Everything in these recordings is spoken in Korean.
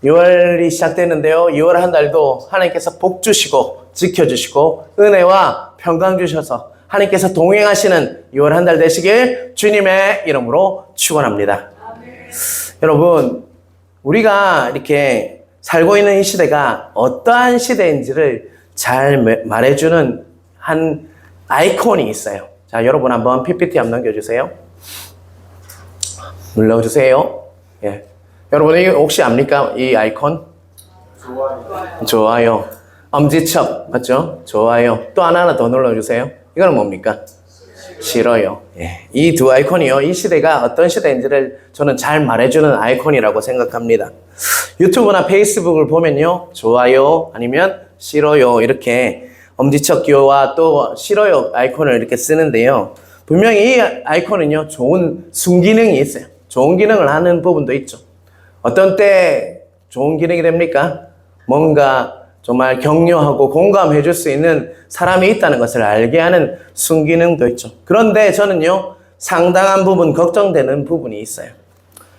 6월이 시작되는데요. 6월 한 달도 하나님께서 복 주시고 지켜주시고 은혜와 평강 주셔서 하나님께서 동행하시는 6월 한 달 되시길 주님의 이름으로 축원합니다. 여러분, 우리가 이렇게 살고 있는 이 시대가 어떠한 시대인지를 잘 말해주는 한 아이콘이 있어요. 자, 여러분 한번 PPT 한번 넘겨주세요. 눌러주세요. 예. 여러분, 이거 혹시 압니까? 이 아이콘? 좋아요. 엄지척, 맞죠? 좋아요. 또 하나 더 눌러주세요. 이거는 뭡니까? 싫어요. 예. 이 두 아이콘이요. 이 시대가 어떤 시대인지를 저는 잘 말해주는 아이콘이라고 생각합니다. 유튜브나 페이스북을 보면요. 좋아요, 아니면 싫어요. 이렇게 엄지척 기호와 또 싫어요 아이콘을 이렇게 쓰는데요. 분명히 이 아이콘은요. 좋은 순기능이 있어요. 좋은 기능을 하는 부분도 있죠. 어떤 때 좋은 기능이 됩니까? 뭔가 정말 격려하고 공감해 줄 수 있는 사람이 있다는 것을 알게 하는 순기능도 있죠. 그런데 저는요, 상당한 부분 걱정되는 부분이 있어요.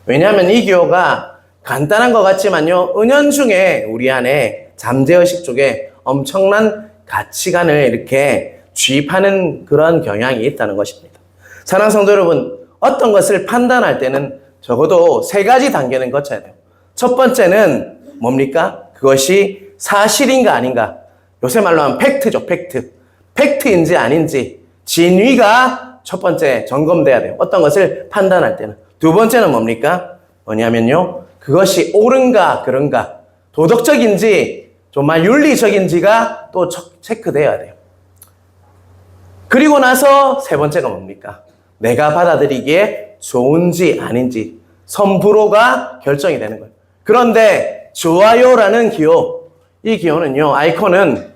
왜냐하면 이 기호가 간단한 것 같지만요, 은연중에 우리 안에 잠재의식 쪽에 엄청난 가치관을 이렇게 주입하는 그런 경향이 있다는 것입니다. 사랑하는 성도 여러분, 어떤 것을 판단할 때는 적어도 3가지 단계는 거쳐야 돼요. 첫 번째는 뭡니까? 그것이 사실인가 아닌가. 요새 말로 하면 팩트죠, 팩트. 팩트인지 아닌지 진위가 첫 번째 점검돼야 돼요. 어떤 것을 판단할 때는. 두 번째는 뭡니까? 뭐냐면요, 그것이 옳은가 그른가, 도덕적인지 정말 윤리적인지가 또 체크돼야 돼요. 그리고 나서 세 번째가 뭡니까? 내가 받아들이기에 좋은지 아닌지 선불호가 결정이 되는 거예요. 그런데 좋아요라는 기호, 이 기호는요, 아이콘은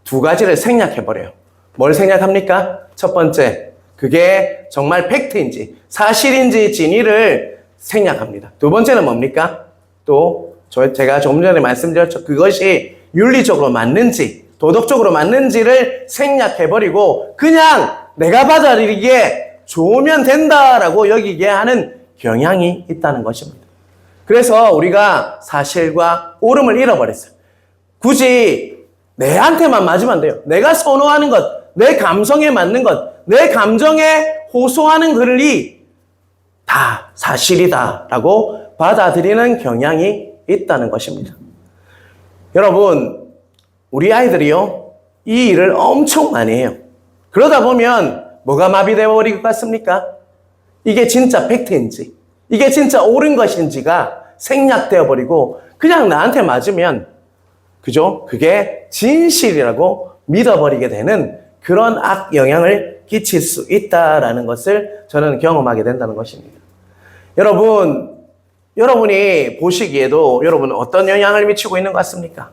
2가지를 생략해버려요. 뭘 생략합니까? 첫 번째, 그게 정말 팩트인지 사실인지 진위를 생략합니다. 두 번째는 뭡니까? 또 제가 조금 전에 말씀드렸죠. 그것이 윤리적으로 맞는지 도덕적으로 맞는지를 생략해버리고 그냥 내가 받아들이기에 좋으면 된다라고 여기게 하는 경향이 있다는 것입니다. 그래서 우리가 사실과 옳음을 잃어버렸어요. 굳이 내한테만 맞으면 안 돼요. 내가 선호하는 것, 내 감성에 맞는 것, 내 감정에 호소하는 글이 다 사실이다라고 받아들이는 경향이 있다는 것입니다. 여러분, 우리 아이들이요, 이 일을 엄청 많이 해요. 그러다 보면 뭐가 마비되어 버릴 것 같습니까? 이게 진짜 팩트인지, 이게 진짜 옳은 것인지가 생략되어 버리고 그냥 나한테 맞으면, 그죠? 그게 진실이라고 믿어버리게 되는 그런 악영향을 끼칠 수 있다라는 것을 저는 경험하게 된다는 것입니다. 여러분이 보시기에도 여러분은 어떤 영향을 미치고 있는 것 같습니까?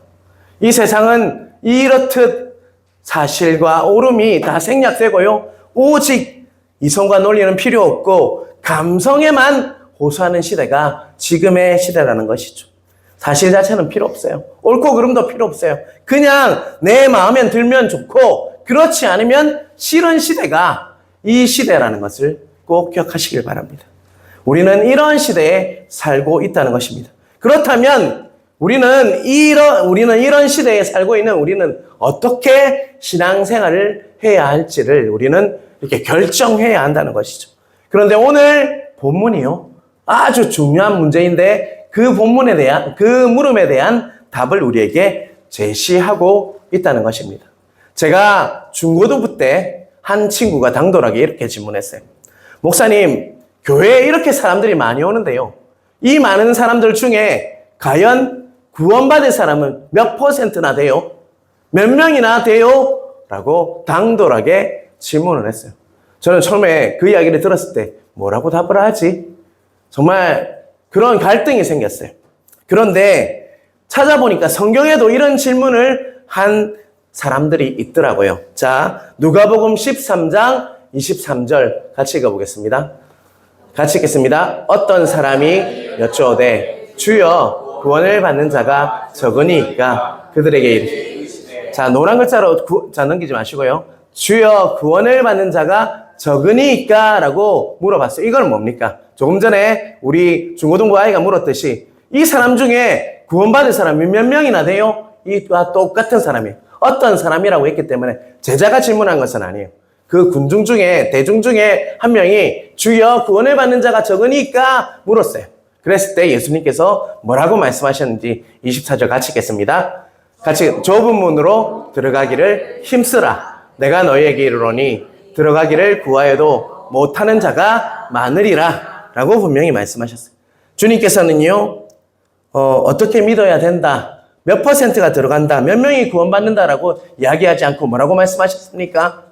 이 세상은 이렇듯 사실과 옳음이 다 생략되고요, 오직 이성과 논리는 필요 없고 감성에만 호소하는 시대가 지금의 시대라는 것이죠. 사실 자체는 필요 없어요. 옳고 그름도 필요 없어요. 그냥 내 마음에 들면 좋고 그렇지 않으면 싫은 시대가 이 시대라는 것을 꼭 기억하시길 바랍니다. 우리는 이런 시대에 살고 있다는 것입니다. 그렇다면 우리는 이런 시대에 살고 있는 우리는 어떻게 신앙생활을 해야 할지를 우리는 이렇게 결정해야 한다는 것이죠. 그런데 오늘 본문이요, 아주 중요한 문제인데 그 물음에 대한 답을 우리에게 제시하고 있다는 것입니다. 제가 중고등부 때 한 친구가 당돌하게 이렇게 질문했어요. 목사님, 교회에 이렇게 사람들이 많이 오는데요, 이 많은 사람들 중에 과연 구원받을 사람은 몇 %나 돼요? 몇 명이나 돼요? 라고 당돌하게 질문을 했어요. 저는 처음에 그 이야기를 들었을 때 뭐라고 답을 하지? 정말 그런 갈등이 생겼어요. 그런데 찾아보니까 성경에도 이런 질문을 한 사람들이 있더라고요. 자, 누가복음 13장 23절 같이 읽어보겠습니다. 같이 읽겠습니다. 어떤 사람이 여쭈어대 주여 구원을 받는 자가 적으니까 그들에게 이르시되. 자, 노란 글자로 넘기지 마시고요. 주여 구원을 받는 자가 적으니까 라고 물어봤어요. 이건 뭡니까? 조금 전에 우리 중고등부 아이가 물었듯이 이 사람 중에 구원받은 사람이 몇 명이나 돼요? 이와 똑같은 사람이에요. 어떤 사람이라고 했기 때문에 제자가 질문한 것은 아니에요. 그 군중 중에, 대중 중에 한 명이 주여 구원을 받는 자가 적으니까 물었어요. 그랬을 때 예수님께서 뭐라고 말씀하셨는지 24절 같이 읽겠습니다. 같이 좁은 문으로 들어가기를 힘쓰라. 내가 너희에게 이르노니 들어가기를 구하여도 못하는 자가 많으리라 라고 분명히 말씀하셨어요. 주님께서는요 어떻게 믿어야 된다, 몇 퍼센트가 들어간다, 몇 명이 구원받는다라고 이야기하지 않고 뭐라고 말씀하셨습니까?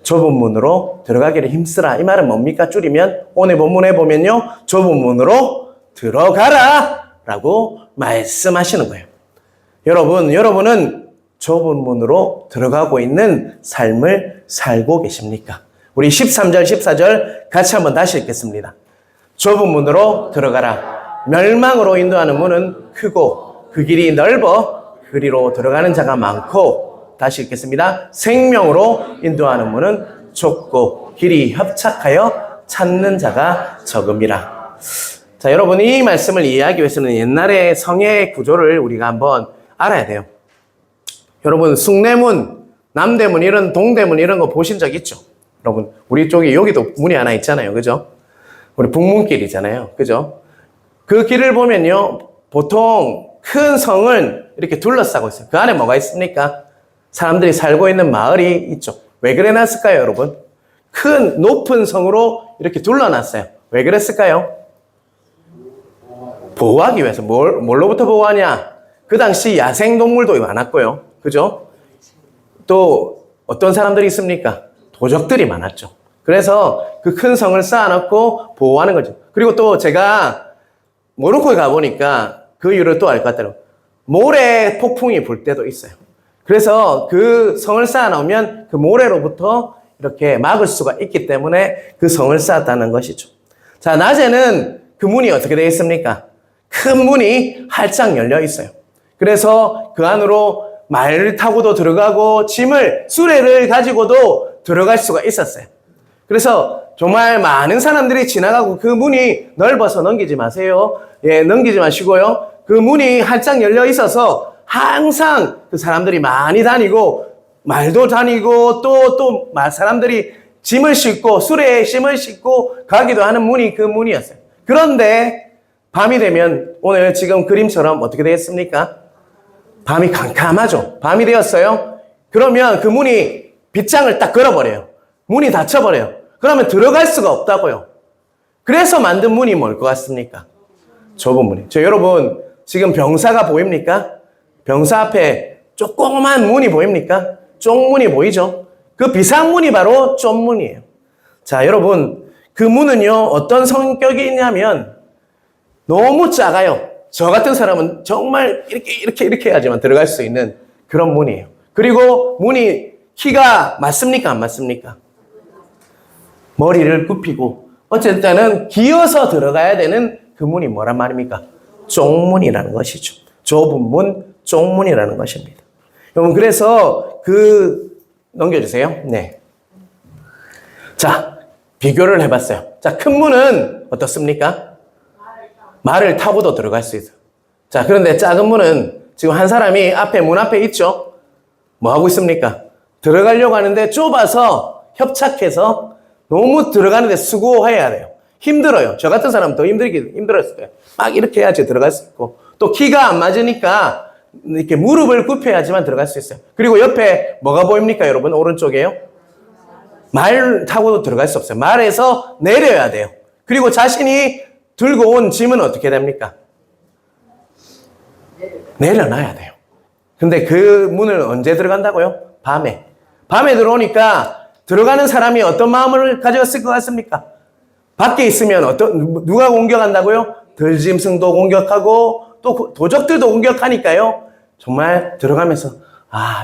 좁은 문으로 들어가기를 힘쓰라. 이 말은 뭡니까? 줄이면 오늘 본문에 보면요 좁은 문으로 들어가라 라고 말씀하시는 거예요. 여러분은 좁은 문으로 들어가고 있는 삶을 살고 계십니까? 우리 13절, 14절 같이 한번 다시 읽겠습니다. 좁은 문으로 들어가라. 멸망으로 인도하는 문은 크고 그 길이 넓어 그리로 들어가는 자가 많고, 다시 읽겠습니다. 생명으로 인도하는 문은 좁고 길이 협착하여 찾는 자가 적음이라. 자, 여러분 이 말씀을 이해하기 위해서는 옛날의 성의 구조를 우리가 한번 알아야 돼요. 여러분 숭례문, 남대문, 이런 동대문 이런 거 보신 적 있죠? 여러분 우리 쪽에 여기도 문이 하나 있잖아요. 그죠? 우리 북문길이잖아요. 그죠? 그 길을 보면요 보통 큰 성을 이렇게 둘러싸고 있어요. 그 안에 뭐가 있습니까? 사람들이 살고 있는 마을이 있죠. 왜 그래 놨을까요, 여러분? 큰 높은 성으로 이렇게 둘러놨어요. 왜 그랬을까요? 보호하기 위해서. 뭘로부터 보호하냐? 그 당시 야생동물도 많았고요. 그죠? 또 어떤 사람들이 있습니까? 도적들이 많았죠. 그래서 그 큰 성을 쌓아놓고 보호하는 거죠. 그리고 또 제가 모로코에 가보니까 그 이유를 또 알 것 같더라고요. 모래 폭풍이 불 때도 있어요. 그래서 그 성을 쌓아놓으면 그 모래로부터 이렇게 막을 수가 있기 때문에 그 성을 쌓았다는 것이죠. 자, 낮에는 그 문이 어떻게 되어 있습니까? 큰 문이 활짝 열려 있어요. 그래서 그 안으로 말을 타고도 들어가고 수레를 가지고도 들어갈 수가 있었어요. 그래서 정말 많은 사람들이 지나가고, 그 문이 넓어서 넘기지 마세요. 예, 넘기지 마시고요. 그 문이 활짝 열려 있어서 항상 그 사람들이 많이 다니고, 말도 다니고, 또 사람들이 짐을 싣고, 수레에 짐을 싣고 가기도 하는 문이 그 문이었어요. 그런데 밤이 되면 오늘 지금 그림처럼 어떻게 되겠습니까? 밤이 캄캄하죠. 밤이 되었어요. 그러면 그 문이 빗장을 딱 걸어버려요. 문이 닫혀버려요. 그러면 들어갈 수가 없다고요. 그래서 만든 문이 뭘 것 같습니까? 좁은 문이. 여러분 지금 병사가 보입니까? 병사 앞에 조그만 문이 보입니까? 쪽문이 보이죠? 그 비상문이 바로 쪽문이에요. 자, 여러분 그 문은요 어떤 성격이 있냐면 너무 작아요. 저 같은 사람은 정말 이렇게 해야지만 들어갈 수 있는 그런 문이에요. 그리고 문이 키가 맞습니까? 안 맞습니까? 머리를 굽히고 어쨌든 기어서 들어가야 되는 그 문이 뭐란 말입니까? 쪽문이라는 것이죠. 좁은 문, 쪽문이라는 것입니다. 여러분 그래서 넘겨주세요. 네. 자, 비교를 해봤어요. 자, 큰 문은 어떻습니까? 말을 타고도 들어갈 수 있어요. 자, 그런데 작은 문은 지금 한 사람이 문 앞에 있죠? 뭐 하고 있습니까? 들어가려고 하는데 좁아서 협착해서 너무 들어가는데 수고해야 돼요. 힘들어요. 저 같은 사람은 더 힘들었을 거예요. 막 이렇게 해야지 들어갈 수 있고, 또 키가 안 맞으니까 이렇게 무릎을 굽혀야지만 들어갈 수 있어요. 그리고 옆에 뭐가 보입니까, 여러분? 오른쪽에요? 말 타고도 들어갈 수 없어요. 말에서 내려야 돼요. 그리고 자신이 들고 온 짐은 어떻게 됩니까? 내려놔야 돼요. 근데 그 문을 언제 들어간다고요? 밤에 들어오니까 들어가는 사람이 어떤 마음을 가졌을 것 같습니까? 밖에 있으면 누가 공격한다고요? 들짐승도 공격하고 또 도적들도 공격하니까요. 정말 들어가면서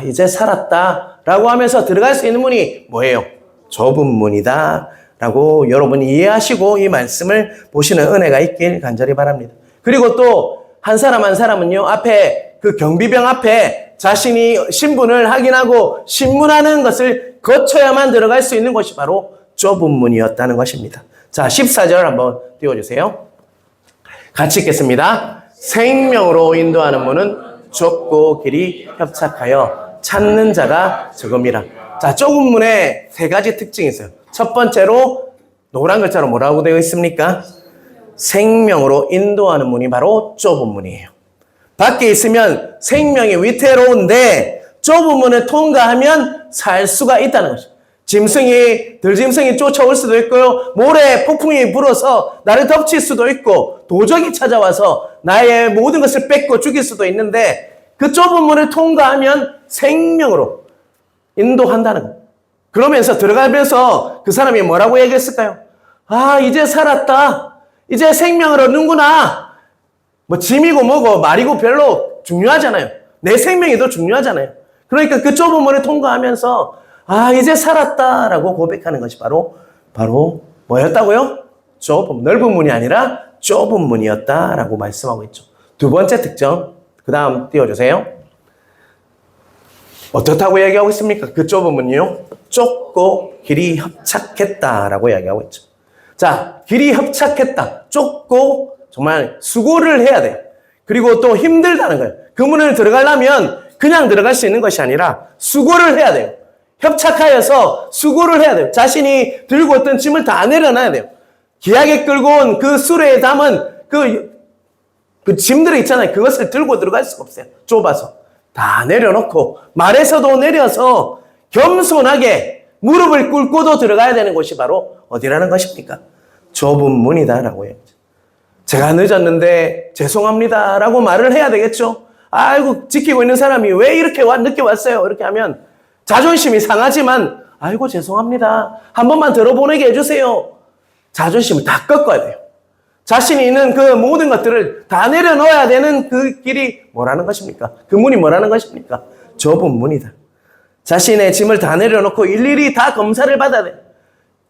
이제 살았다 라고 하면서 들어갈 수 있는 문이 뭐예요? 좁은 문이다 라고 여러분이 이해하시고 이 말씀을 보시는 은혜가 있길 간절히 바랍니다. 그리고 또 한 사람은요 앞에 그 경비병 앞에 자신이 신분을 확인하고 신문하는 것을 거쳐야만 들어갈 수 있는 것이 바로 좁은 문이었다는 것입니다. 자, 14절 한번 띄워주세요. 같이 읽겠습니다. 생명으로 인도하는 문은 좁고 길이 협착하여 찾는 자가 적음이라. 자, 좁은 문에 세 가지 특징이 있어요. 첫 번째로 노란 글자로 뭐라고 되어 있습니까? 생명으로 인도하는 문이 바로 좁은 문이에요. 밖에 있으면 생명이 위태로운데 좁은 문을 통과하면 살 수가 있다는 것이죠. 들짐승이 쫓아올 수도 있고요. 모래 폭풍이 불어서 나를 덮칠 수도 있고 도적이 찾아와서 나의 모든 것을 뺏고 죽일 수도 있는데 그 좁은 문을 통과하면 생명으로 인도한다는 거예요. 그러면서 들어가면서 그 사람이 뭐라고 얘기했을까요? 아, 이제 살았다. 이제 생명을 얻는구나. 뭐 짐이고 뭐고 말이고 별로 중요하잖아요. 내 생명이 더 중요하잖아요. 그러니까 그 좁은 문을 통과하면서 아, 이제 살았다라고 고백하는 것이 바로 뭐였다고요? 넓은 문이 아니라 좁은 문이었다라고 말씀하고 있죠. 두 번째 특정, 그 다음 띄워주세요. 어떻다고 얘기하고 있습니까? 그 좁은 문이요? 좁고 길이 협착했다라고 이야기하고 있죠. 자, 길이 협착했다. 좁고 정말 수고를 해야 돼요. 그리고 또 힘들다는 거예요. 그 문을 들어가려면 그냥 들어갈 수 있는 것이 아니라 수고를 해야 돼요. 협착하여서 수고를 해야 돼요. 자신이 들고 있던 짐을 다 내려놔야 돼요. 기하게 끌고 온 그 수레에 담은 그 짐들이 있잖아요. 그것을 들고 들어갈 수가 없어요. 좁아서. 다 내려놓고 말에서도 내려서 겸손하게 무릎을 꿇고도 들어가야 되는 곳이 바로 어디라는 것입니까? 좁은 문이다라고 해요. 제가 늦었는데 죄송합니다라고 말을 해야 되겠죠. 아이고, 지키고 있는 사람이 왜 이렇게 늦게 왔어요? 이렇게 하면 자존심이 상하지만 아이고 죄송합니다. 한 번만 들어보내게 해주세요. 자존심을 다 꺾어야 돼요. 자신이 있는 그 모든 것들을 다 내려놓아야 되는 그 길이 뭐라는 것입니까? 그 문이 뭐라는 것입니까? 좁은 문이다. 자신의 짐을 다 내려놓고 일일이 다 검사를 받아야 돼요.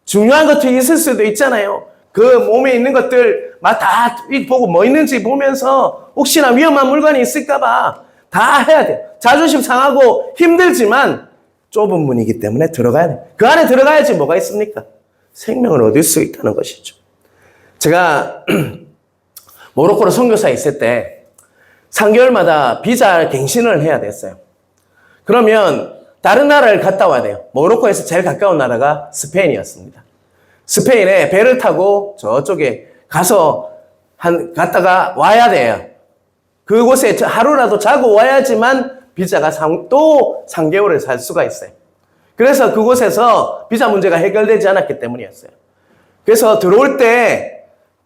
중요한 것들이 있을 수도 있잖아요. 그 몸에 있는 것들 다 보고 뭐 있는지 보면서 혹시나 위험한 물건이 있을까봐 다 해야 돼요. 자존심 상하고 힘들지만 좁은 문이기 때문에 들어가야 돼요. 그 안에 들어가야지 뭐가 있습니까? 생명을 얻을 수 있다는 것이죠. 제가 모로코로 선교사에 있을 때 3개월마다 비자 갱신을 해야 됐어요. 그러면 다른 나라를 갔다 와야 돼요. 모로코에서 제일 가까운 나라가 스페인이었습니다. 스페인에 배를 타고 저쪽에 갔다가 와야 돼요. 그곳에 하루라도 자고 와야지만 비자가 또 3개월을 살 수가 있어요. 그래서 그곳에서 비자 문제가 해결되지 않았기 때문이었어요. 그래서 들어올 때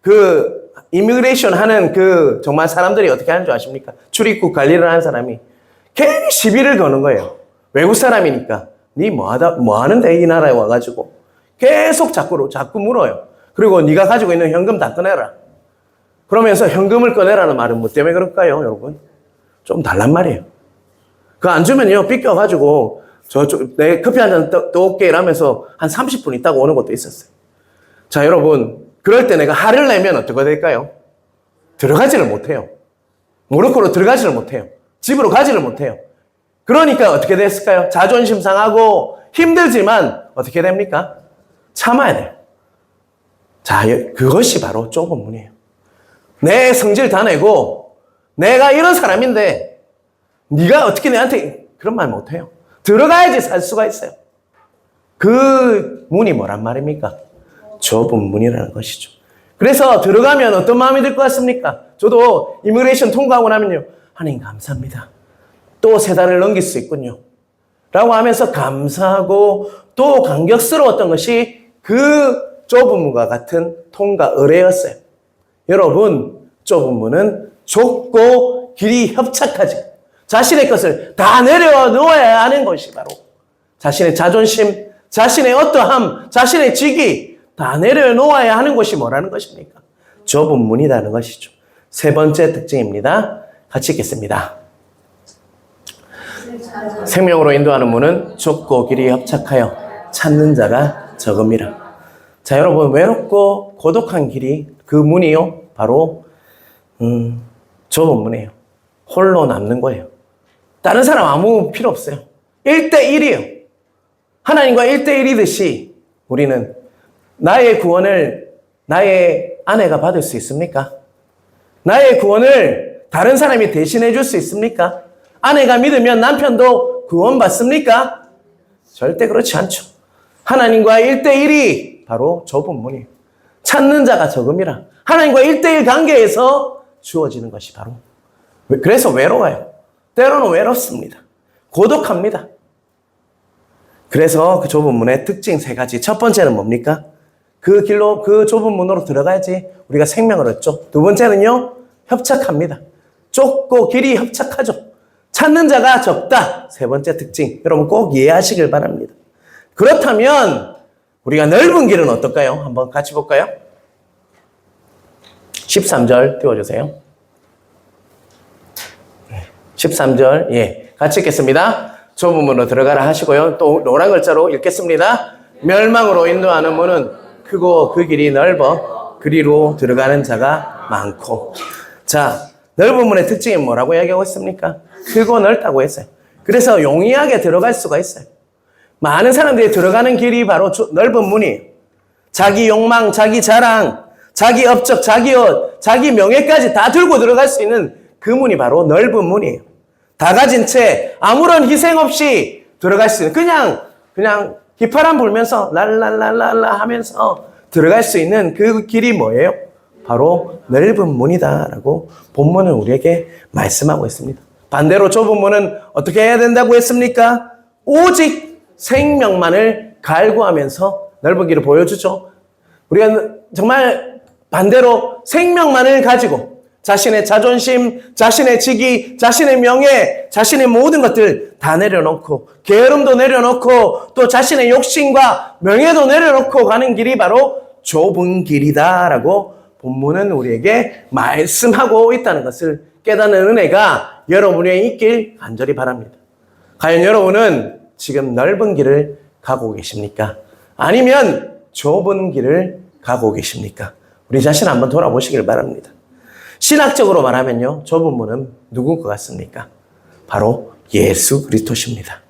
그 이미그레이션 하는 그 정말 사람들이 어떻게 하는 줄 아십니까? 출입국 관리를 하는 사람이 괜히 시비를 거는 거예요. 외국 사람이니까 니 뭐 하는데 이 나라에 와가지고 계속 자꾸 물어요. 그리고 네가 가지고 있는 현금 다 꺼내라. 그러면서 현금을 꺼내라는 말은 뭐 때문에 그럴까요, 여러분? 좀 달란 말이에요. 그거 안 주면요, 삐껴가지고 내 커피 한 잔 또 올게 이러면서 한 30분 있다가 오는 것도 있었어요. 자, 여러분, 그럴 때 내가 화를 내면 어떻게 될까요? 들어가지를 못해요. 모로코로 들어가지를 못해요. 집으로 가지를 못해요. 그러니까 어떻게 됐을까요? 자존심 상하고 힘들지만 어떻게 됩니까? 참아야 돼요. 자, 그것이 바로 좁은 문이에요. 내 성질 다 내고 내가 이런 사람인데 네가 어떻게 내한테 그런 말 못해요. 들어가야지 살 수가 있어요. 그 문이 뭐란 말입니까? 좁은 문이라는 것이죠. 그래서 들어가면 어떤 마음이 들 것 같습니까? 저도 이미그레이션 통과하고 나면요, 하나님 감사합니다. 또 3달을 넘길 수 있군요. 라고 하면서 감사하고 또 감격스러웠던 것이 그 좁은 문과 같은 통과 의례였어요. 여러분, 좁은 문은 좁고 길이 협착하지. 자신의 것을 다 내려놓아야 하는 것이 바로 자신의 자존심, 자신의 어떠함, 자신의 직위 다 내려놓아야 하는 것이 뭐라는 것입니까? 좁은 문이라는 것이죠. 세 번째 특징입니다. 같이 읽겠습니다. 생명으로 인도하는 문은 좁고 길이 협착하여 찾는 자가 적음이라. 자, 여러분, 외롭고 고독한 길이 그 문이요, 바로 좁은 문이에요. 홀로 남는 거예요. 다른 사람 아무 필요 없어요. 1대1이에요. 하나님과 1대1이듯이 우리는 나의 구원을 나의 아내가 받을 수 있습니까? 나의 구원을 다른 사람이 대신해 줄 수 있습니까? 아내가 믿으면 남편도 구원받습니까? 절대 그렇지 않죠. 하나님과 1대1이 바로 좁은 문이에요. 찾는 자가 적음이라. 하나님과 1대1 관계에서 주어지는 것이 바로. 그래서 외로워요. 때로는 외롭습니다. 고독합니다. 그래서 그 좁은 문의 특징 3가지. 첫 번째는 뭡니까? 그 길로, 그 좁은 문으로 들어가야지 우리가 생명을 얻죠. 두 번째는요, 협착합니다. 좁고 길이 협착하죠. 찾는 자가 적다. 3번째 특징. 여러분 꼭 이해하시길 바랍니다. 그렇다면 우리가 넓은 길은 어떨까요? 한번 같이 볼까요? 13절 띄워주세요. 13절, 예, 같이 읽겠습니다. 좁은 문으로 들어가라 하시고요. 또 노란 글자로 읽겠습니다. 멸망으로 인도하는 문은 크고 그 길이 넓어 그리로 들어가는 자가 많고. 자, 넓은 문의 특징이 뭐라고 이야기하고 있습니까? 크고 넓다고 했어요. 그래서 용이하게 들어갈 수가 있어요. 많은 사람들이 들어가는 길이 바로 넓은 문이에요. 자기 욕망, 자기 자랑, 자기 업적, 자기 옷, 자기 명예까지 다 들고 들어갈 수 있는 그 문이 바로 넓은 문이에요. 다 가진 채 아무런 희생 없이 들어갈 수 있는, 그냥 휘파람 불면서 랄랄랄랄라 하면서 들어갈 수 있는 그 길이 뭐예요? 바로 넓은 문이다라고 본문은 우리에게 말씀하고 있습니다. 반대로 좁은 문은 어떻게 해야 된다고 했습니까? 오직 생명만을 갈구하면서 넓은 길을 보여주죠. 우리가 정말 반대로 생명만을 가지고 자신의 자존심, 자신의 직위, 자신의 명예, 자신의 모든 것들 다 내려놓고 게으름도 내려놓고 또 자신의 욕심과 명예도 내려놓고 가는 길이 바로 좁은 길이다라고 본문은 우리에게 말씀하고 있다는 것을 깨닫는 은혜가 여러분에 있길 간절히 바랍니다. 과연 여러분은 지금 넓은 길을 가고 계십니까? 아니면 좁은 길을 가고 계십니까? 우리 자신 한번 돌아보시길 바랍니다. 신학적으로 말하면요, 좁은 문은 누군 것 같습니까? 바로 예수 그리스도십니다.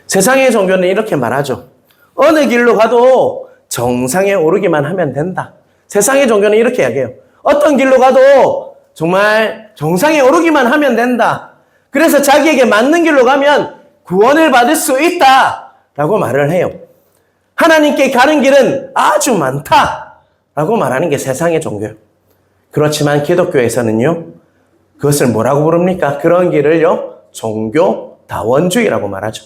세상의 종교는 이렇게 말하죠. 어느 길로 가도 정상에 오르기만 하면 된다. 세상의 종교는 이렇게 이야기해요. 어떤 길로 가도 정말 정상에 오르기만 하면 된다. 그래서 자기에게 맞는 길로 가면 구원을 받을 수 있다라고 말을 해요. 하나님께 가는 길은 아주 많다라고 말하는 게 세상의 종교예요. 그렇지만 기독교에서는요, 그것을 뭐라고 부릅니까? 그런 길을요, 종교다원주의라고 말하죠.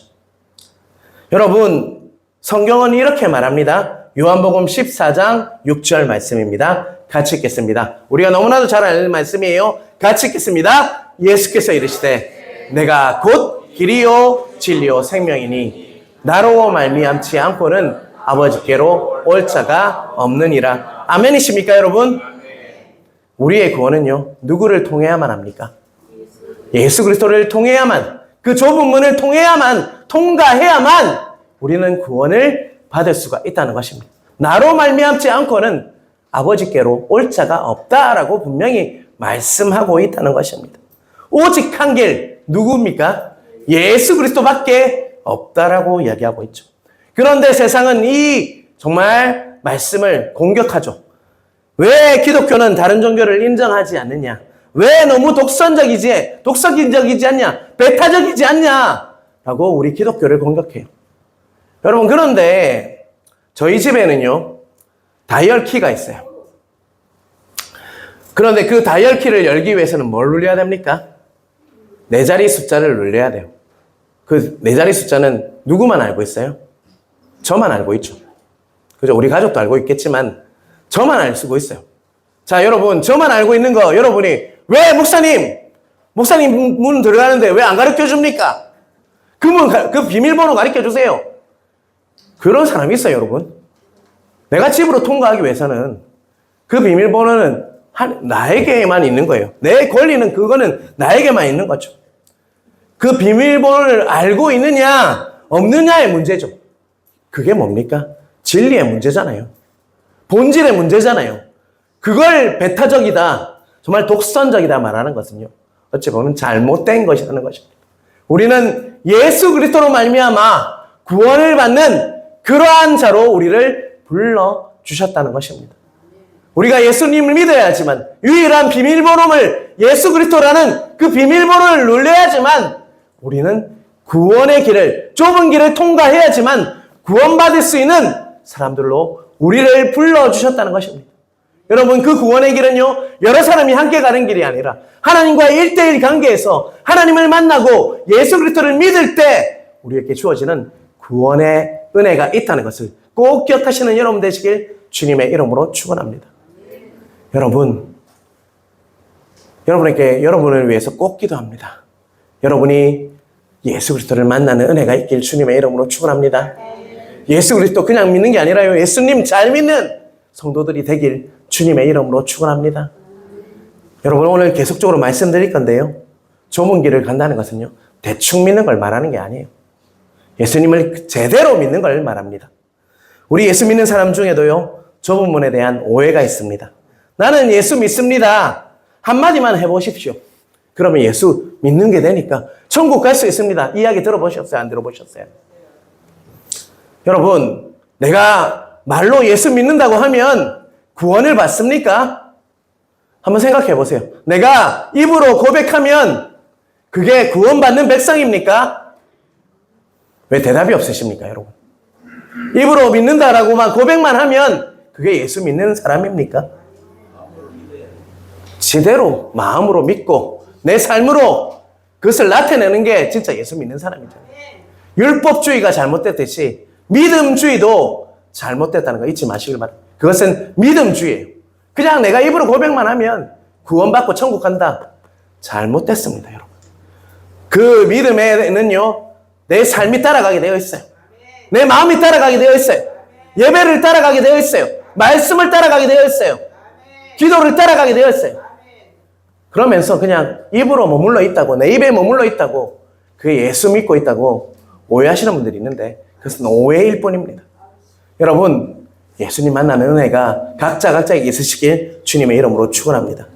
여러분, 성경은 이렇게 말합니다. 요한복음 14장 6절 말씀입니다. 같이 읽겠습니다. 우리가 너무나도 잘 아는 말씀이에요. 같이 읽겠습니다. 예수께서 이르시되 내가 곧 길이요 진리요 생명이니 나로 말미암지 않고는 아버지께로 올 자가 없느니라. 아멘이십니까 여러분? 우리의 구원은요, 누구를 통해야만 합니까? 예수 그리스도를 통해야만, 그 좁은 문을 통과해야만 우리는 구원을 받을 수가 있다는 것입니다. 나로 말미암지 않고는 아버지께로 올 자가 없다라고 분명히 말씀하고 있다는 것입니다. 오직 한 길, 누구입니까? 예수 그리스도밖에 없다라고 이야기하고 있죠. 그런데 세상은 이 정말 말씀을 공격하죠. 왜 기독교는 다른 종교를 인정하지 않느냐? 왜 너무 독서적이지 않냐? 배타적이지 않냐? 라고 우리 기독교를 공격해요. 여러분, 그런데 저희 집에는요, 다이얼키가 있어요. 그런데 그 다이얼키를 열기 위해서는 뭘 눌러야 됩니까? 4자리 숫자를 눌러야 돼요. 그 4자리 숫자는 누구만 알고 있어요? 저만 알고 있죠. 그죠? 우리 가족도 알고 있겠지만 저만 알고 있어요. 자, 여러분, 저만 알고 있는 거 여러분이 왜 목사님 문 들어가는데 왜 안 가르쳐 줍니까? 그 비밀번호 가르쳐 주세요. 그런 사람이 있어요, 여러분. 내가 집으로 통과하기 위해서는 그 비밀번호는 나에게만 있는 거예요. 내 권리는 그거는 나에게만 있는 거죠. 그 비밀번호를 알고 있느냐 없느냐의 문제죠. 그게 뭡니까? 진리의 문제잖아요. 본질의 문제잖아요. 그걸 배타적이다, 정말 독선적이다 말하는 것은요, 어찌 보면 잘못된 것이라는 것입니다. 우리는 예수 그리스도로 말미암아 구원을 받는 그러한 자로 우리를 불러주셨다는 것입니다. 우리가 예수님을 믿어야 하지만 유일한 비밀번호를 예수 그리스도라는 그 비밀번호를 눌러야지만 우리는 구원의 길을, 좁은 길을 통과해야지만 구원받을 수 있는 사람들로 우리를 불러주셨다는 것입니다. 여러분, 그 구원의 길은요, 여러 사람이 함께 가는 길이 아니라 하나님과의 1:1 관계에서 하나님을 만나고 예수 그리스도를 믿을 때 우리에게 주어지는 구원의 은혜가 있다는 것을 꼭 기억하시는 여러분 되시길 주님의 이름으로 축원합니다. 여러분에게 여러분을 위해서 꼭 기도합니다. 여러분이 예수 그리스도를 만나는 은혜가 있길 주님의 이름으로 축원합니다. 예수 그리스도 그냥 믿는 게 아니라요, 예수님 잘 믿는 성도들이 되길 주님의 이름으로 축원합니다. 여러분, 오늘 계속적으로 말씀드릴 건데요, 좁은 길을 간다는 것은요, 대충 믿는 걸 말하는 게 아니에요. 예수님을 제대로 믿는 걸 말합니다. 우리 예수 믿는 사람 중에도요, 좁은 문에 대한 오해가 있습니다. 나는 예수 믿습니다. 한마디만 해보십시오. 그러면 예수 믿는 게 되니까 천국 갈 수 있습니다. 이야기 들어보셨어요? 안 들어보셨어요? 여러분, 내가 말로 예수 믿는다고 하면 구원을 받습니까? 한번 생각해 보세요. 내가 입으로 고백하면 그게 구원받는 백성입니까? 왜 대답이 없으십니까, 여러분? 입으로 믿는다라고만 고백만 하면 그게 예수 믿는 사람입니까? 제대로 마음으로 믿고 내 삶으로 그것을 나타내는 게 진짜 예수 믿는 사람이잖아요. 율법주의가 잘못됐듯이 믿음주의도 잘못됐다는 거 잊지 마시길 바랍니다. 그것은 믿음주의예요. 그냥 내가 입으로 고백만 하면 구원받고 천국 간다. 잘못됐습니다, 여러분. 그 믿음에는요, 내 삶이 따라가게 되어 있어요. 내 마음이 따라가게 되어 있어요. 예배를 따라가게 되어 있어요. 말씀을 따라가게 되어 있어요. 기도를 따라가게 되어 있어요. 그러면서 그냥 입으로 머물러 있다고, 내 입에 머물러 있다고, 그게 예수 믿고 있다고 오해하시는 분들이 있는데 그것은 오해일 뿐입니다. 여러분, 예수님 만나는 은혜가 각자에게 있으시길 주님의 이름으로 축원합니다.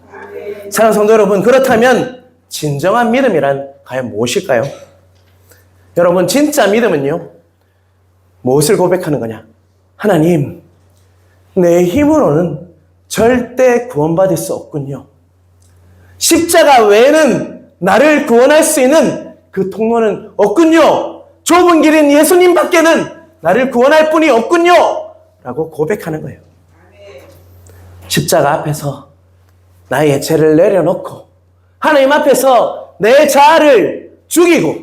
사랑하는 성도 여러분, 그렇다면 진정한 믿음이란 과연 무엇일까요? 여러분, 진짜 믿음은요, 무엇을 고백하는 거냐? 하나님, 내 힘으로는 절대 구원받을 수 없군요. 십자가 외에는 나를 구원할 수 있는 그 통로는 없군요. 좁은 길인 예수님 밖에는 나를 구원할 분이 없군요. 라고 고백하는 거예요. 십자가 앞에서 나의 죄를 내려놓고 하나님 앞에서 내 자아를 죽이고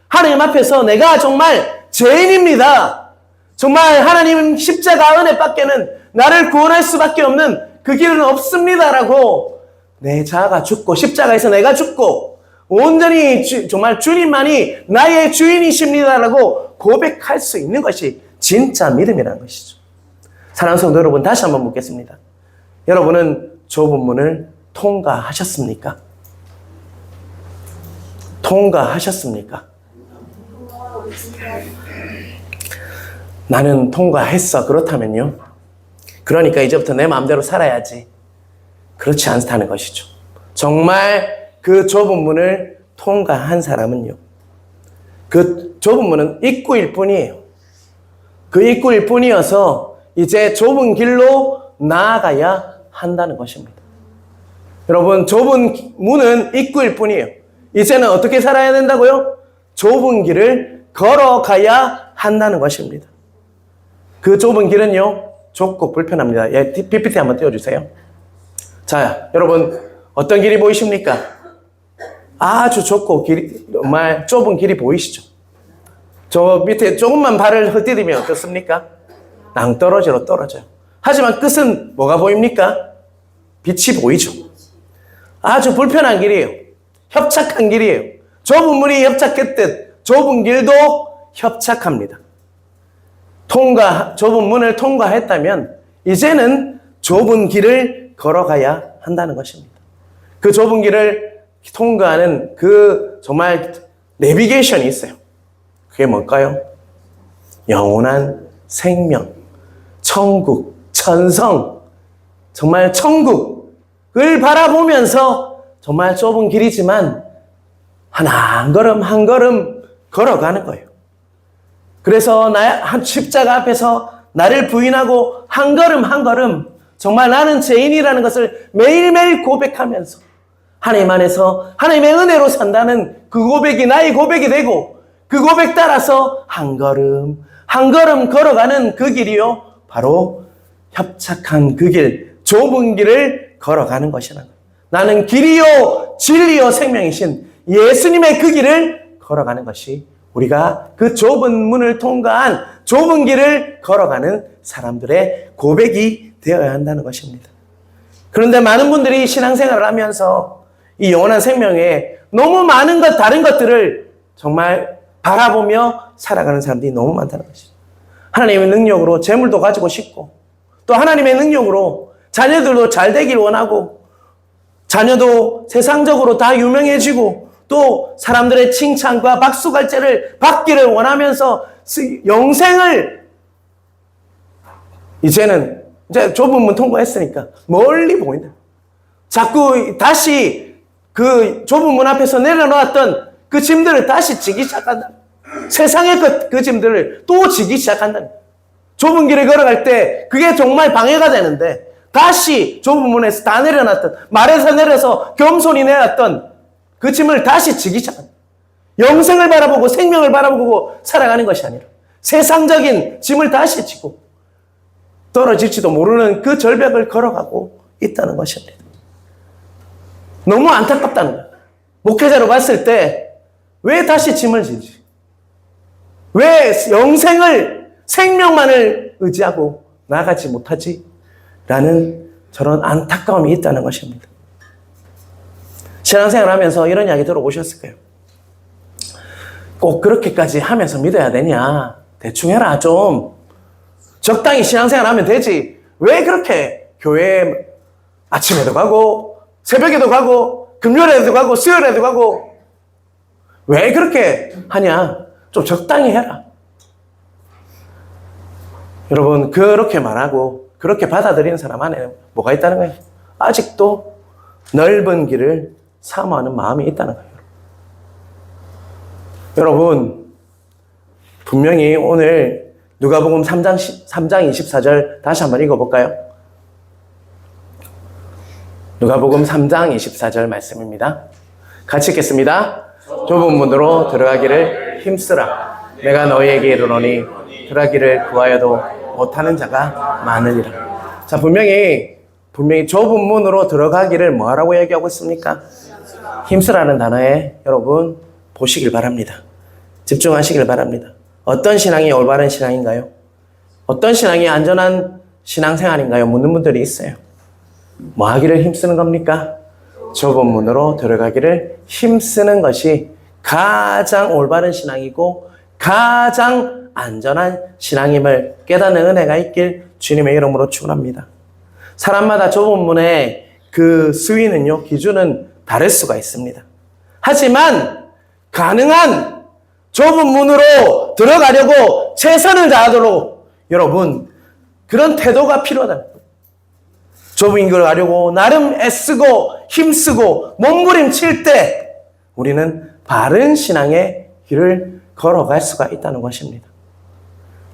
하나님 앞에서 내가 정말 죄인입니다. 정말 하나님 십자가 은혜 밖에는 나를 구원할 수밖에 없는 그 길은 없습니다라고 내 자아가 죽고 십자가에서 내가 죽고 온전히 정말 주님만이 나의 주인이십니다라고 고백할 수 있는 것이 진짜 믿음이라는 것이죠. 사랑하는 성도 여러분, 다시 한번 묻겠습니다. 여러분은 좁은 문을 통과하셨습니까? 통과하셨습니까? 나는 통과했어. 그렇다면요, 그러니까 이제부터 내 마음대로 살아야지. 그렇지 않다는 것이죠. 정말 그 좁은 문을 통과한 사람은요, 그 좁은 문은 입구일 뿐이에요. 그 입구일 뿐이어서 이제 좁은 길로 나아가야 한다는 것입니다. 여러분, 좁은 문은 입구일 뿐이에요. 이제는 어떻게 살아야 된다고요? 좁은 길을 걸어가야 한다는 것입니다. 그 좁은 길은요, 좁고 불편합니다. PPT 한번 띄워주세요. 자, 여러분, 어떤 길이 보이십니까? 아주 좁고 정말 좁은 길이 보이시죠? 저 밑에 조금만 발을 헛디디면 어떻습니까? 낭떠러지로 떨어져요. 하지만 끝은 뭐가 보입니까? 빛이 보이죠. 아주 불편한 길이에요. 협착한 길이에요. 좁은 문이 협착했듯 좁은 길도 협착합니다. 좁은 문을 통과했다면 이제는 좁은 길을 걸어가야 한다는 것입니다. 그 좁은 길을 통과하는 그 정말 내비게이션이 있어요. 그게 뭘까요? 영원한 생명, 천국, 천성, 정말 천국을 바라보면서 정말 좁은 길이지만 한 걸음 한 걸음 걸어가는 거예요. 그래서 십자가 앞에서 나를 부인하고 한 걸음 한 걸음 정말 나는 죄인이라는 것을 매일매일 고백하면서 하나님 안에서 하나님의 은혜로 산다는 그 고백이 나의 고백이 되고 그 고백 따라서 한 걸음 한 걸음 걸어가는 그 길이요. 바로 협착한 그 길, 좁은 길을 걸어가는 것이라는 거예요. 나는 길이요 진리요 생명이신 예수님의 그 길을 걸어가는 것이 우리가 그 좁은 문을 통과한 좁은 길을 걸어가는 사람들의 고백이 되어야 한다는 것입니다. 그런데 많은 분들이 신앙생활을 하면서 이 영원한 생명에 너무 많은 다른 것들을 정말 바라보며 살아가는 사람들이 너무 많다는 것이죠. 하나님의 능력으로 재물도 가지고 싶고 또 하나님의 능력으로 자녀들도 잘 되길 원하고 자녀도 세상적으로 다 유명해지고 또 사람들의 칭찬과 박수갈채를 받기를 원하면서 영생을 이제 좁은 문 통과했으니까 멀리 보인다. 자꾸 다시 그 좁은 문 앞에서 내려놓았던 그 짐들을 다시 지기 시작한다. 세상의 그 짐들을 또 지기 시작한다. 좁은 길을 걸어갈 때 그게 정말 방해가 되는데 다시 좁은 문에서 다 내려놨던 말에서 내려서 겸손히 내놨던 그 짐을 다시 지기 시작한다. 영생을 바라보고 생명을 바라보고 살아가는 것이 아니라 세상적인 짐을 다시 지고 떨어질지도 모르는 그 절벽을 걸어가고 있다는 것입니다. 너무 안타깝다는 거예요. 목회자로 봤을 때 왜 다시 짐을 지지? 왜 영생을 생명만을 의지하고 나아가지 못하지? 라는 저런 안타까움이 있다는 것입니다. 신앙생활 하면서 이런 이야기 들어보셨을 거예요. 꼭 그렇게까지 하면서 믿어야 되냐? 대충 해라 좀. 적당히 신앙생활 하면 되지. 왜 그렇게 교회에 아침에도 가고 새벽에도 가고 금요일에도 가고 수요일에도 가고 왜 그렇게 하냐? 좀 적당히 해라. 여러분 그렇게 말하고 그렇게 받아들이는 사람 안에 뭐가 있다는 거예요? 아직도 넓은 길을 사모하는 마음이 있다는 거예요. 여러분 분명히 오늘 누가복음 3장 24절 다시 한번 읽어볼까요? 누가복음 3장 24절 말씀입니다. 같이 읽겠습니다. 좁은 문으로 들어가기를 힘쓰라. 내가 너희에게 이르노니 들어가기를 구하여도 못하는 자가 많으리라. 자, 분명히 좁은 문으로 들어가기를 뭐라고 얘기하고 있습니까? 힘쓰라는 단어에 여러분 보시길 바랍니다. 집중하시길 바랍니다. 어떤 신앙이 올바른 신앙인가요? 어떤 신앙이 안전한 신앙생활인가요? 묻는 분들이 있어요. 뭐 하기를 힘쓰는 겁니까? 좁은 문으로 들어가기를 힘쓰는 것이 가장 올바른 신앙이고 가장 안전한 신앙임을 깨닫는 은혜가 있길 주님의 이름으로 축원합니다. 사람마다 좁은 문의 그 수위는요, 기준은 다를 수가 있습니다. 하지만 가능한 좁은 문으로 들어가려고 최선을 다하도록 여러분 그런 태도가 필요하다. 좁은 길을 가려고 나름 애쓰고 힘쓰고 몸부림칠 때 우리는 바른 신앙의 길을 걸어갈 수가 있다는 것입니다.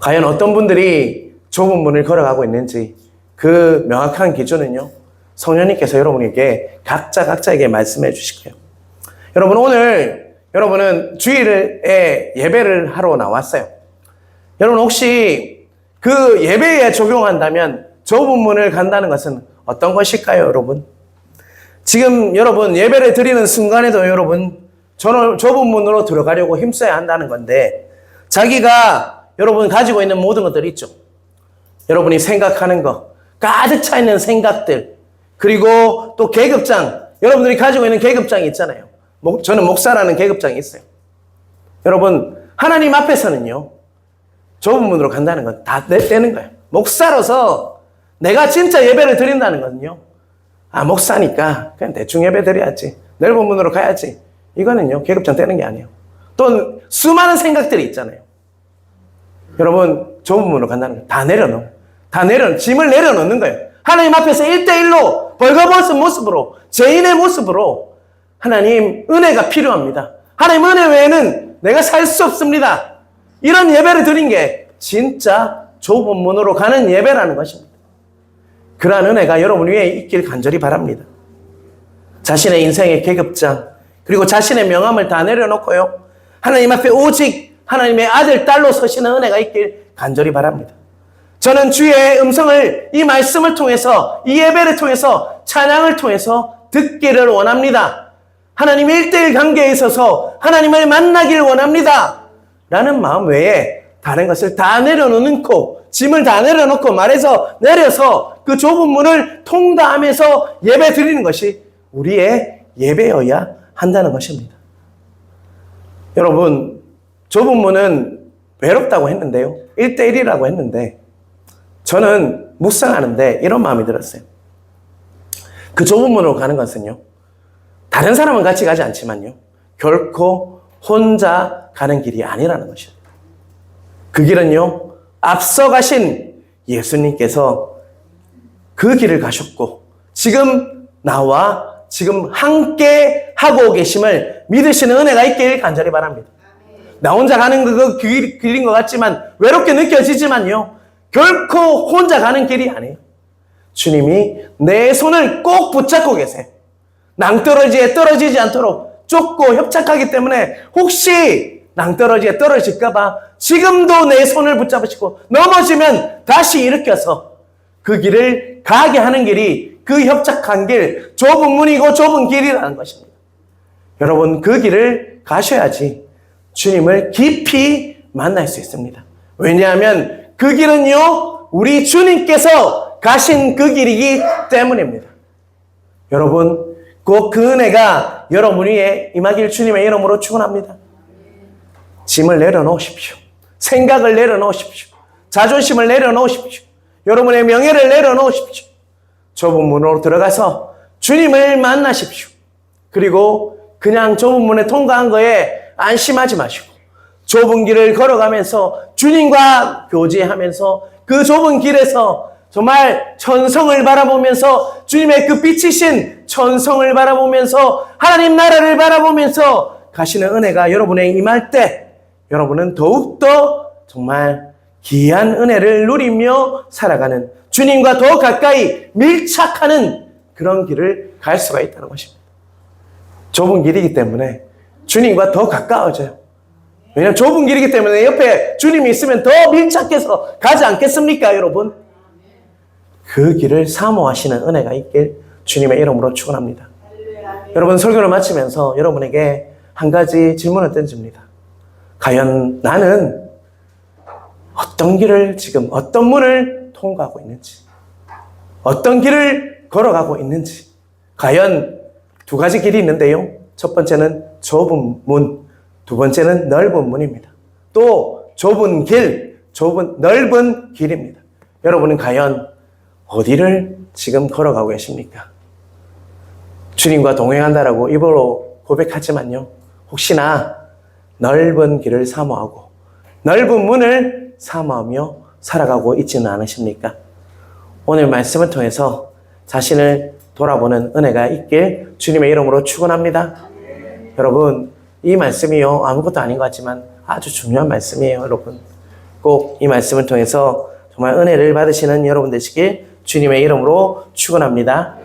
과연 어떤 분들이 좁은 문을 걸어가고 있는지 그 명확한 기준은요, 성령님께서 여러분에게 각자에게 말씀해 주실 거예요. 여러분 오늘 여러분은 주일에 예배를 하러 나왔어요. 여러분 혹시 그 예배에 적용한다면 좁은 문을 간다는 것은 어떤 것일까요, 여러분? 지금 여러분 예배를 드리는 순간에도 여러분 좁은 문으로 들어가려고 힘써야 한다는 건데 자기가 여러분 가지고 있는 모든 것들 있죠. 여러분이 생각하는 것, 가득 차 있는 생각들, 그리고 또 계급장, 여러분들이 가지고 있는 계급장이 있잖아요. 저는 목사라는 계급장이 있어요. 여러분 하나님 앞에서는요 좁은 문으로 간다는 건 다 떼는 거예요. 목사로서 내가 진짜 예배를 드린다는 거는요, 목사니까 그냥 대충 예배 드려야지, 넓은 문으로 가야지, 이거는요 계급장 떼는 게 아니에요. 또 수많은 생각들이 있잖아요. 여러분 좁은 문으로 간다는 거 다 내려놓어. 짐을 내려놓는 거예요. 하나님 앞에서 1대1로 벌거벗은 모습으로, 죄인의 모습으로 하나님 은혜가 필요합니다. 하나님 은혜 외에는 내가 살 수 없습니다. 이런 예배를 드린 게 진짜 좁은 문으로 가는 예배라는 것입니다. 그러한 은혜가 여러분 위에 있길 간절히 바랍니다. 자신의 인생의 계급장, 그리고 자신의 명함을 다 내려놓고요. 하나님 앞에 오직 하나님의 아들, 딸로 서시는 은혜가 있길 간절히 바랍니다. 저는 주의 음성을 이 말씀을 통해서, 이 예배를 통해서, 찬양을 통해서 듣기를 원합니다. 하나님 1대1 관계에 있어서 하나님을 만나길 원합니다. 라는 마음 외에 다른 것을 다 내려놓고, 짐을 다 내려놓고 말해서 내려서 그 좁은 문을 통과하면서 예배 드리는 것이 우리의 예배여야 한다는 것입니다. 여러분, 좁은 문은 외롭다고 했는데요. 1대1이라고 했는데 저는 묵상하는데 이런 마음이 들었어요. 그 좁은 문으로 가는 것은요, 다른 사람은 같이 가지 않지만요, 결코 혼자 가는 길이 아니라는 것입니다. 그 길은요, 앞서 가신 예수님께서 그 길을 가셨고 지금 나와 지금 함께 하고 계심을 믿으시는 은혜가 있길 간절히 바랍니다. 나 혼자 가는 그 길인 것 같지만, 외롭게 느껴지지만요, 결코 혼자 가는 길이 아니에요. 주님이 내 손을 꼭 붙잡고 계세요. 낭떠러지에 떨어지지 않도록 쫓고 협착하기 때문에 혹시 낭떠러지에 떨어질까봐 지금도 내 손을 붙잡으시고, 넘어지면 다시 일으켜서 그 길을 가게 하는 길이, 그 협착한 길, 좁은 문이고 좁은 길이라는 것입니다. 여러분, 그 길을 가셔야지 주님을 깊이 만날 수 있습니다. 왜냐하면 그 길은요, 우리 주님께서 가신 그 길이기 때문입니다. 여러분, 꼭 그 은혜가 여러분 위에 임하길 주님의 이름으로 축원합니다. 짐을 내려놓으십시오. 생각을 내려놓으십시오. 자존심을 내려놓으십시오. 여러분의 명예를 내려놓으십시오. 좁은 문으로 들어가서 주님을 만나십시오. 그리고 그냥 좁은 문에 통과한 거에 안심하지 마시고 좁은 길을 걸어가면서 주님과 교제하면서 그 좁은 길에서 정말 천성을 바라보면서, 주님의 그 빛이신 천성을 바라보면서, 하나님 나라를 바라보면서 가시는 은혜가 여러분에 임할 때 여러분은 더욱더 정말 귀한 은혜를 누리며 살아가는, 주님과 더 가까이 밀착하는 그런 길을 갈 수가 있다는 것입니다. 좁은 길이기 때문에 주님과 더 가까워져요. 왜냐하면 좁은 길이기 때문에 옆에 주님이 있으면 더 밀착해서 가지 않겠습니까, 여러분? 그 길을 사모하시는 은혜가 있길 주님의 이름으로 축원합니다. 여러분, 설교를 마치면서 여러분에게 한 가지 질문을 던집니다. 과연 나는 어떤 길을 지금, 어떤 문을 통과하고 있는지, 어떤 길을 걸어가고 있는지. 과연 두 가지 길이 있는데요. 첫 번째는 좁은 문, 두 번째는 넓은 문입니다. 또 좁은 길, 넓은 길입니다. 여러분은 과연 어디를 지금 걸어가고 계십니까? 주님과 동행한다라고 입으로 고백하지만요, 혹시나 넓은 길을 사모하고 넓은 문을 사모하며 살아가고 있지는 않으십니까? 오늘 말씀을 통해서 자신을 돌아보는 은혜가 있길 주님의 이름으로 축원합니다. 여러분, 이 말씀이요, 아무것도 아닌 것 같지만 아주 중요한 말씀이에요. 여러분, 꼭 이 말씀을 통해서 정말 은혜를 받으시는 여러분 되시길 주님의 이름으로 축원합니다.